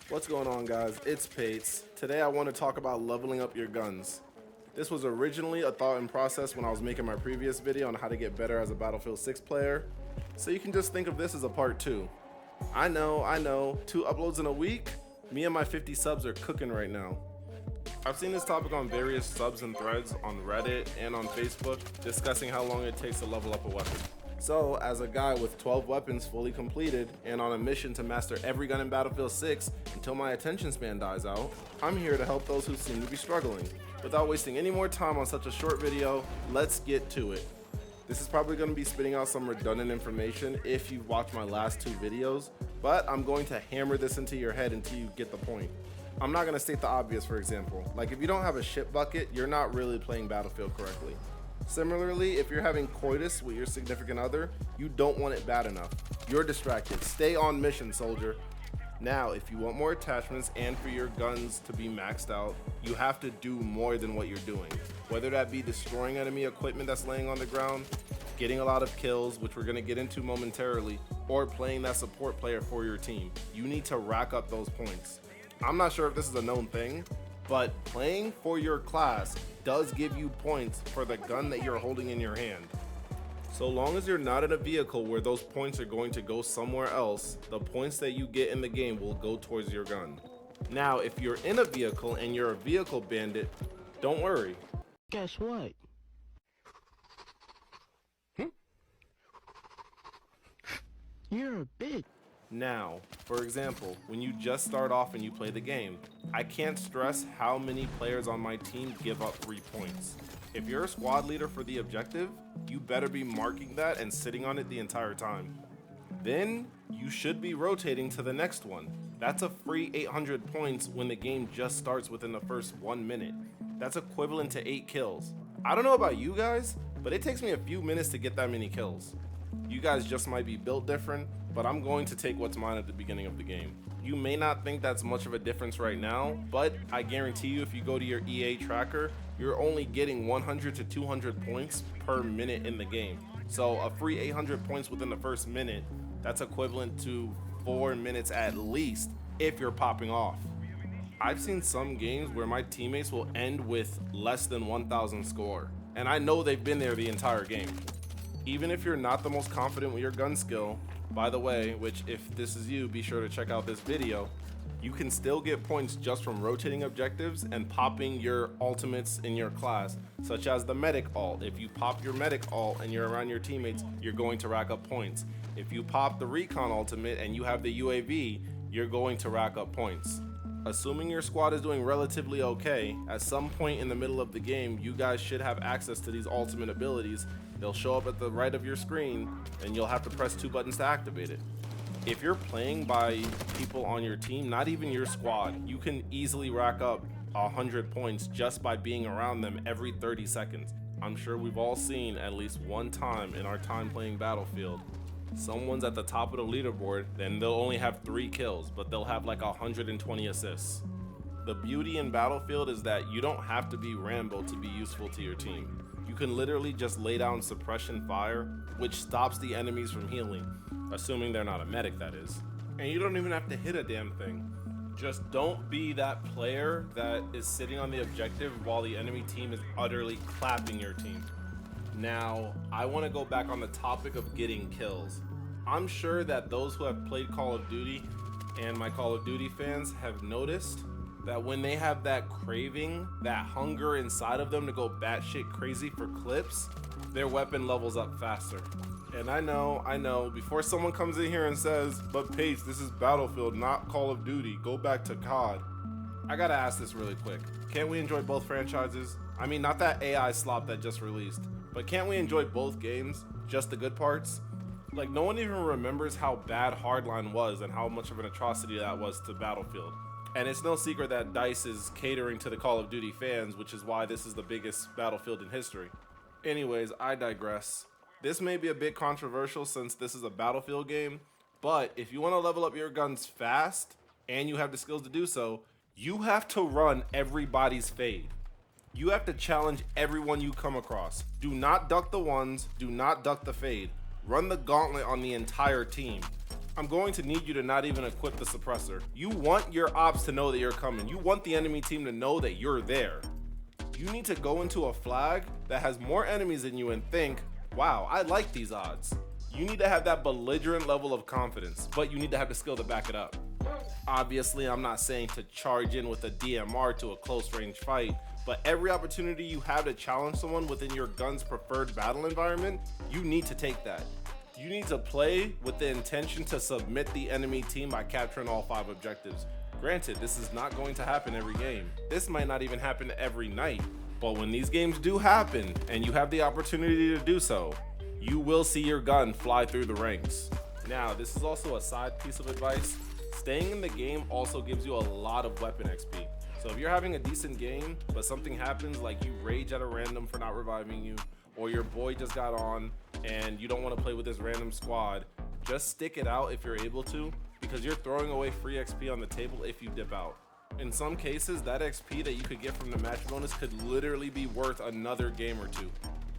What's going on, guys? It's Pates. Today I want to talk about leveling up your guns. This was originally a thought and process when I was making my previous video on how to get better as a Battlefield 6 player, so you can just think of this as a part 2. I know, 2 uploads in a week? Me and my 50 subs are cooking right now. I've seen this topic on various subs and threads on Reddit and on Facebook discussing how long it takes to level up a weapon. So, as a guy with 12 weapons fully completed and on a mission to master every gun in Battlefield 6 until my attention span dies out, I'm here to help those who seem to be struggling. Without wasting any more time on such a short video, let's get to it. This is probably going to be spitting out some redundant information if you've watched my last 2 videos, but I'm going to hammer this into your head until you get the point. I'm not going to state the obvious, for example. Like, if you don't have a shit bucket, you're not really playing Battlefield correctly. Similarly, if you're having coitus with your significant other, you don't want it bad enough. You're distracted. Stay on mission, soldier. Now, if you want more attachments and for your guns to be maxed out, you have to do more than what you're doing. Whether that be destroying enemy equipment that's laying on the ground, getting a lot of kills, which we're going to get into momentarily, or playing that support player for your team. You need to rack up those points. I'm not sure if this is a known thing, but playing for your class does give you points for the gun that you're holding in your hand. So long as you're not in a vehicle where those points are going to go somewhere else, the points that you get in the game will go towards your gun. Now, if you're in a vehicle and you're a vehicle bandit, don't worry. Guess what? You're a bitch. Now, for example, when you just start off and you play the game, I can't stress how many players on my team give up free points. If you're a squad leader for the objective, you better be marking that and sitting on it the entire time. Then, you should be rotating to the next one. That's a free 800 points when the game just starts within the first 1 minute. That's equivalent to 8 kills. I don't know about you guys, but it takes me a few minutes to get that many kills. You guys just might be built different, but I'm going to take what's mine at the beginning of the game. You may not think that's much of a difference right now, but I guarantee you if you go to your EA tracker, you're only getting 100 to 200 points per minute in the game. So a free 800 points within the first minute, that's equivalent to 4 minutes at least if you're popping off. I've seen some games where my teammates will end with less than 1,000 score, and I know they've been there the entire game. Even if you're not the most confident with your gun skill, by the way, which if this is you, be sure to check out this video, you can still get points just from rotating objectives and popping your ultimates in your class, such as the medic ult. If you pop your medic ult and you're around your teammates, you're going to rack up points. If you pop the recon ultimate and you have the UAV, you're going to rack up points. Assuming your squad is doing relatively okay, at some point in the middle of the game, you guys should have access to these ultimate abilities. They'll show up at the right of your screen, and you'll have to press 2 buttons to activate it. If you're playing by people on your team, not even your squad, you can easily rack up 100 points just by being around them every 30 seconds. I'm sure we've all seen at least one time in our time playing Battlefield, someone's at the top of the leaderboard, then they'll only have 3 kills, but they'll have like 120 assists. The beauty in Battlefield is that you don't have to be Rambo to be useful to your team. You can literally just lay down suppression fire, which stops the enemies from healing, assuming they're not a medic, that is. And you don't even have to hit a damn thing. Just don't be that player that is sitting on the objective while the enemy team is utterly clapping your team. Now, I want to go back on the topic of getting kills. I'm sure that those who have played Call of Duty and my Call of Duty fans have noticed that when they have that craving, that hunger inside of them to go batshit crazy for clips, their weapon levels up faster. And I know, before someone comes in here and says, but Pace, this is Battlefield, not Call of Duty, go back to COD. I gotta ask this really quick. Can't we enjoy both franchises? I mean, not that AI slop that just released, but can't we enjoy both games? Just the good parts? Like, no one even remembers how bad Hardline was and how much of an atrocity that was to Battlefield. And it's no secret that DICE is catering to the Call of Duty fans, which is why this is the biggest Battlefield in history. Anyways, I digress. This may be a bit controversial since this is a Battlefield game, but if you want to level up your guns fast, and you have the skills to do so, you have to run everybody's fade. You have to challenge everyone you come across. Do not duck the ones, do not duck the fade. Run the gauntlet on the entire team. I'm going to need you to not even equip the suppressor. You want your ops to know that you're coming. You want the enemy team to know that you're there. You need to go into a flag that has more enemies than you and think, wow, I like these odds. You need to have that belligerent level of confidence, but you need to have the skill to back it up. Obviously, I'm not saying to charge in with a DMR to a close range fight, but every opportunity you have to challenge someone within your gun's preferred battle environment, you need to take that. You need to play with the intention to submit the enemy team by capturing all 5 objectives. Granted, this is not going to happen every game. This might not even happen every night, but when these games do happen and you have the opportunity to do so, you will see your gun fly through the ranks. Now, this is also a side piece of advice. Staying in the game also gives you a lot of weapon XP. So if you're having a decent game, but something happens like you rage at a random for not reviving you, or your boy just got on and you don't want to play with this random squad, just stick it out if you're able to, because you're throwing away free XP on the table if you dip out. In some cases, that XP that you could get from the match bonus could literally be worth another game or two.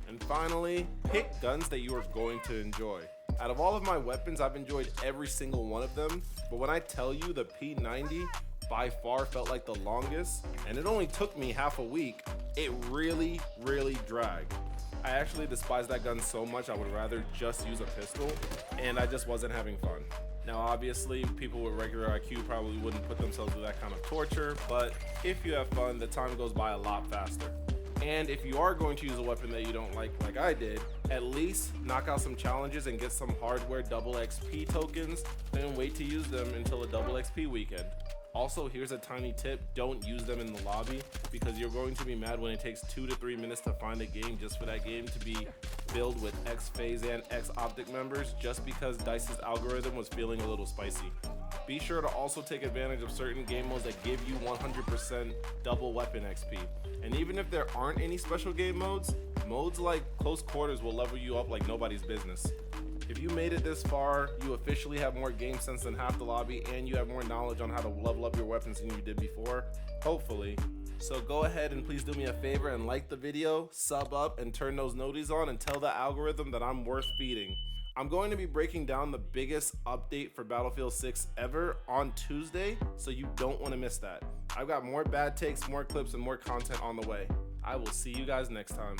And finally, pick guns that you are going to enjoy. Out of all of my weapons, I've enjoyed every single one of them, but when I tell you the P90 by far felt like the longest, and it only took me half a week, it really dragged. I actually despise that gun so much I would rather just use a pistol, and I just wasn't having fun. Now obviously, people with regular IQ probably wouldn't put themselves through that kind of torture, but if you have fun, the time goes by a lot faster. And if you are going to use a weapon that you don't like I did, at least knock out some challenges and get some hardware double XP tokens, then wait to use them until a double XP weekend. Also, here's a tiny tip, don't use them in the lobby, because you're going to be mad when it takes 2 to 3 minutes to find a game just for that game to be filled with X phase and X optic members just because DICE's algorithm was feeling a little spicy. Be sure to also take advantage of certain game modes that give you 100% double weapon XP. And even if there aren't any special game modes, modes like Close Quarters will level you up like nobody's business. If you made it this far, you officially have more game sense than half the lobby, and you have more knowledge on how to level up your weapons than you did before, hopefully. So go ahead and please do me a favor and like the video, sub up, and turn those noties on and tell the algorithm that I'm worth feeding. I'm going to be breaking down the biggest update for Battlefield 6 ever on Tuesday, so you don't want to miss that. I've got more bad takes, more clips, and more content on the way. I will see you guys next time.